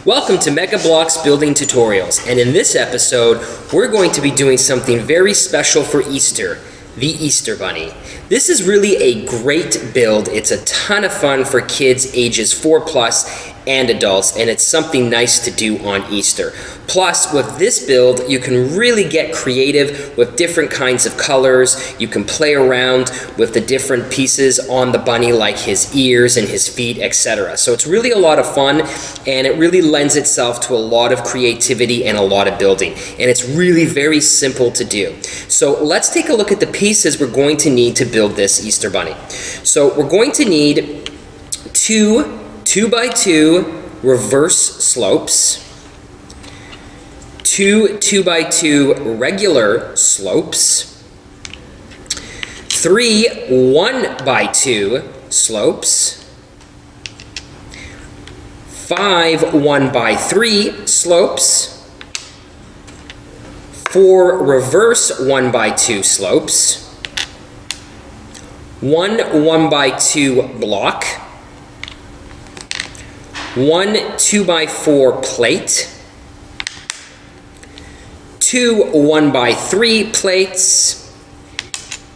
Welcome to Mega Blocks Building Tutorials, and in this episode, we're going to be doing something very special for Easter, the Easter Bunny. This is really a great build. It's a ton of fun for kids ages 4+ and adults, and it's something nice to do on Easter. Plus, with this build, you can really get creative with different kinds of colors. You can play around with the different pieces on the bunny, like his ears and his feet, etc. So it's really a lot of fun, and it really lends itself to a lot of creativity and a lot of building. And it's really very simple to do. So let's take a look at the pieces we're going to need to build this Easter bunny. So we're going to need two 2x2 reverse slopes, two 2x2 regular slopes, three 1x2 slopes, five 1x3 slopes, four reverse 1x2 slopes, one 1x2 block, one 2x4 plate, two 1x3 plates,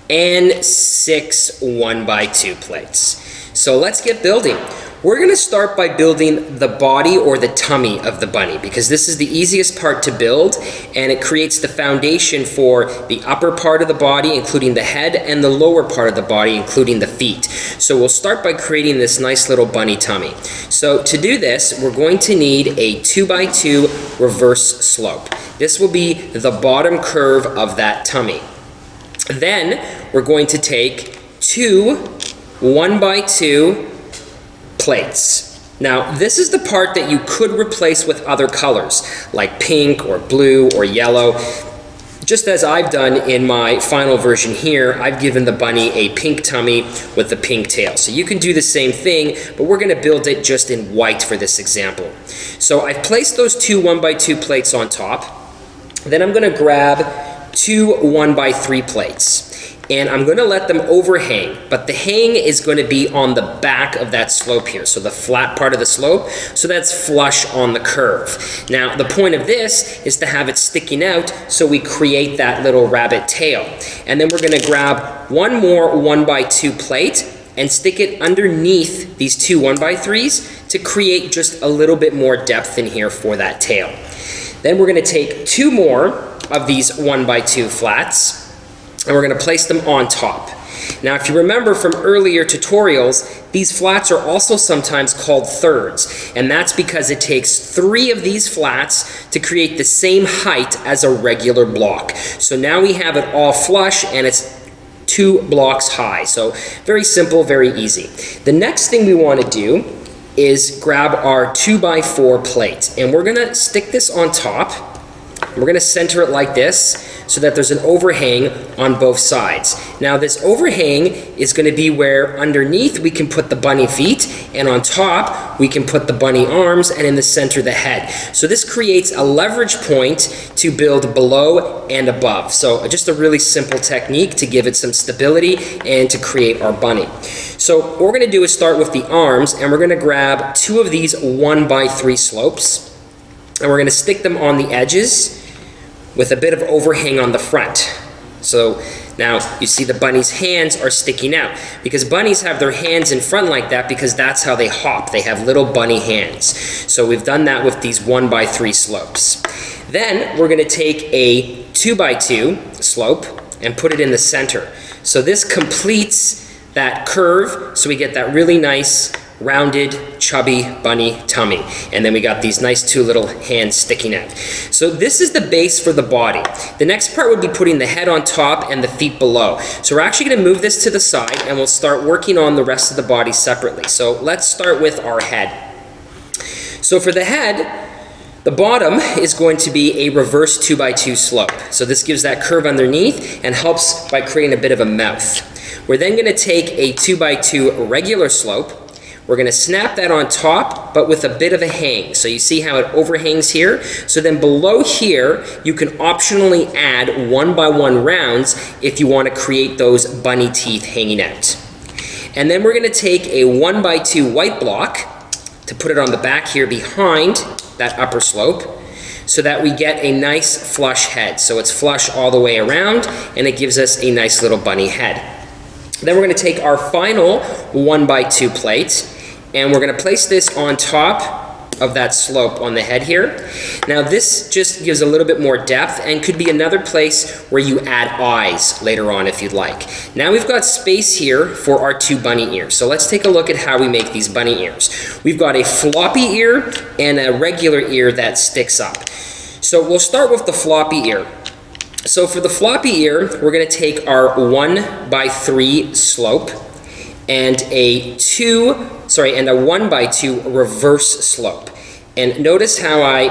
and six 1x2 plates. So let's get building. We're going to start by building the body or the tummy of the bunny, because this is the easiest part to build, and it creates the foundation for the upper part of the body, including the head, and the lower part of the body, including the feet. So we'll start by creating this nice little bunny tummy. So to do this, we're going to need a 2x2 reverse slope. This will be the bottom curve of that tummy. Then we're going to take two 1x2 plates. Now, this is the part that you could replace with other colors, like pink or blue or yellow. Just as I've done in my final version here, I've given the bunny a pink tummy with a pink tail. So you can do the same thing, but we're going to build it just in white for this example. So I've placed those two 1x2 plates on top. Then I'm going to grab two 1x3 plates. And I'm going to let them overhang, but the hang is going to be on the back of that slope here, so the flat part of the slope, so that's flush on the curve. Now, the point of this is to have it sticking out so we create that little rabbit tail. And then we're going to grab one more 1x2 plate and stick it underneath these two 1x3s to create just a little bit more depth in here for that tail. Then we're going to take two more of these 1x2 flats, and we're going to place them on top. Now, if you remember from earlier tutorials, these flats are also sometimes called thirds, and that's because it takes three of these flats to create the same height as a regular block. So now we have it all flush, and it's 2 blocks high. So very simple, very easy. The next thing we want to do is grab our 2x4 plate, and we're going to stick this on top. We're going to center it like this so that there's an overhang on both sides. Now, this overhang is going to be where underneath we can put the bunny feet, and on top we can put the bunny arms, and in the center the head. So this creates a leverage point to build below and above. So just a really simple technique to give it some stability and to create our bunny. So what we're going to do is start with the arms, and we're going to grab two of these 1x3 slopes, and we're going to stick them on the edges with a bit of overhang on the front. So now you see the bunny's hands are sticking out, because bunnies have their hands in front like that because that's how they hop. They have little bunny hands. So we've done that with these 1x3 slopes. Then we're going to take a 2x2 slope and put it in the center. So this completes that curve, so we get that really nice rounded, chubby bunny tummy. And then we got these nice two little hands sticking out. So this is the base for the body. The next part would be putting the head on top and the feet below. So we're actually going to move this to the side, and we'll start working on the rest of the body separately. So let's start with our head. So for the head, the bottom is going to be a reverse 2x2 slope. So this gives that curve underneath and helps by creating a bit of a mouth. We're then going to take a 2x2 regular slope. We're going to snap that on top, but with a bit of a hang. So you see how it overhangs here? So then below here, you can optionally add 1x1 rounds if you want to create those bunny teeth hanging out. And then we're going to take a 1x2 white block to put it on the back here behind that upper slope, so that we get a nice flush head. So it's flush all the way around, and it gives us a nice little bunny head. Then we're going to take our final 1x2 plate, and we're going to place this on top of that slope on the head here. Now this just gives a little bit more depth and could be another place where you add eyes later on if you'd like. Now we've got space here for our 2 bunny ears. So let's take a look at how we make these bunny ears. We've got a floppy ear and a regular ear that sticks up. So we'll start with the floppy ear. So for the floppy ear, we're going to take our 1x3 slope and a 1x2 reverse slope. And notice how I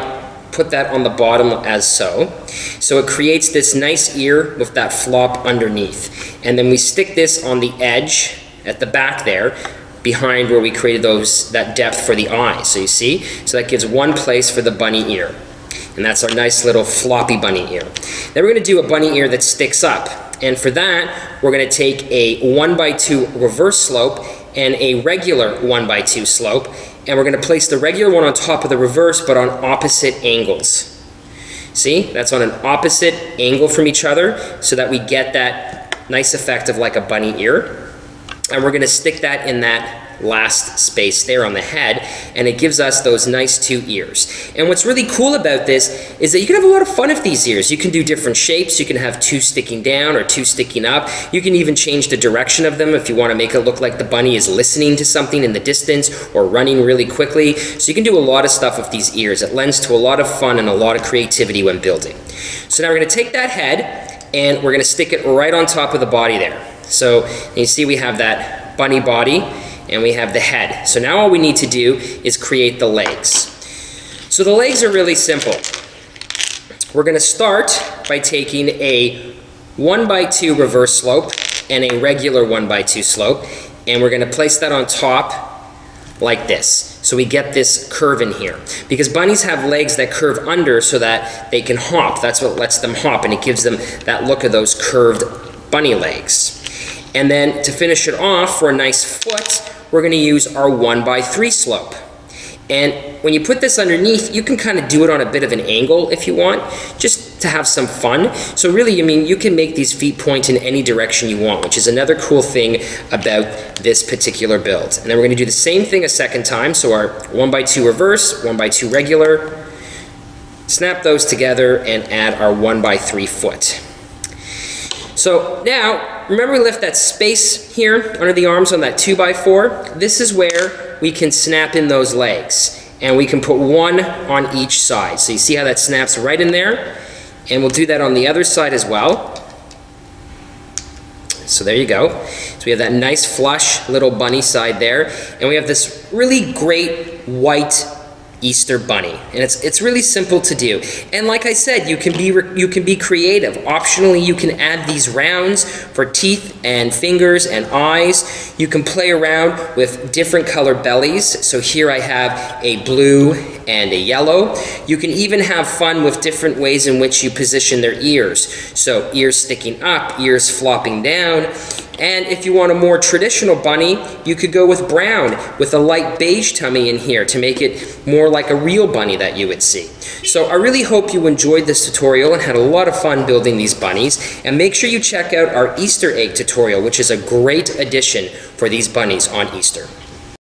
put that on the bottom as so. So it creates this nice ear with that flop underneath. And then we stick this on the edge at the back there, behind where we created that depth for the eye. So you see? So that gives one place for the bunny ear. And that's our nice little floppy bunny ear. Then we're going to do a bunny ear that sticks up. And for that, we're going to take a 1x2 reverse slope and a regular 1x2 slope, and we're going to place the regular one on top of the reverse, but on opposite angles. See? That's on an opposite angle from each other, so that we get that nice effect of like a bunny ear. And we're going to stick that in that last space there on the head, and it gives us those nice 2 ears. And what's really cool about this is that you can have a lot of fun with these ears. You can do different shapes. You can have 2 sticking down or 2 sticking up. You can even change the direction of them if you want to make it look like the bunny is listening to something in the distance or running really quickly. So you can do a lot of stuff with these ears. It lends to a lot of fun and a lot of creativity when building. So now we're going to take that head and we're going to stick it right on top of the body there. So you see we have that bunny body and we have the head. So now all we need to do is create the legs. So the legs are really simple. We're going to start by taking a 1x2 reverse slope and a regular 1x2 slope, and we're going to place that on top like this. So we get this curve in here. Because bunnies have legs that curve under so that they can hop. That's what lets them hop, and it gives them that look of those curved bunny legs. And then to finish it off for a nice foot, we're going to use our 1x3 slope. And when you put this underneath, you can kind of do it on a bit of an angle if you want, just to have some fun. So really, I mean, you can make these feet point in any direction you want, which is another cool thing about this particular build. And then we're going to do the same thing a second time. So our 1x2 reverse, 1x2 regular, snap those together and add our 1x3 foot. So now, remember we left that space here under the arms on that 2x4? This is where we can snap in those legs. And we can put one on each side. So you see how that snaps right in there? And we'll do that on the other side as well. So there you go. So we have that nice flush little bunny side there. And we have this really great white Easter bunny, and it's really simple to do. And like I said, you can be creative. Optionally, you can add these rounds for teeth and fingers and eyes. You can play around with different color bellies. So here I have a blue and a yellow. You can even have fun with different ways in which you position their ears. So ears sticking up, ears flopping down. And if you want a more traditional bunny, you could go with brown with a light beige tummy in here to make it more like a real bunny that you would see. So I really hope you enjoyed this tutorial and had a lot of fun building these bunnies. And make sure you check out our Easter egg tutorial, which is a great addition for these bunnies on Easter.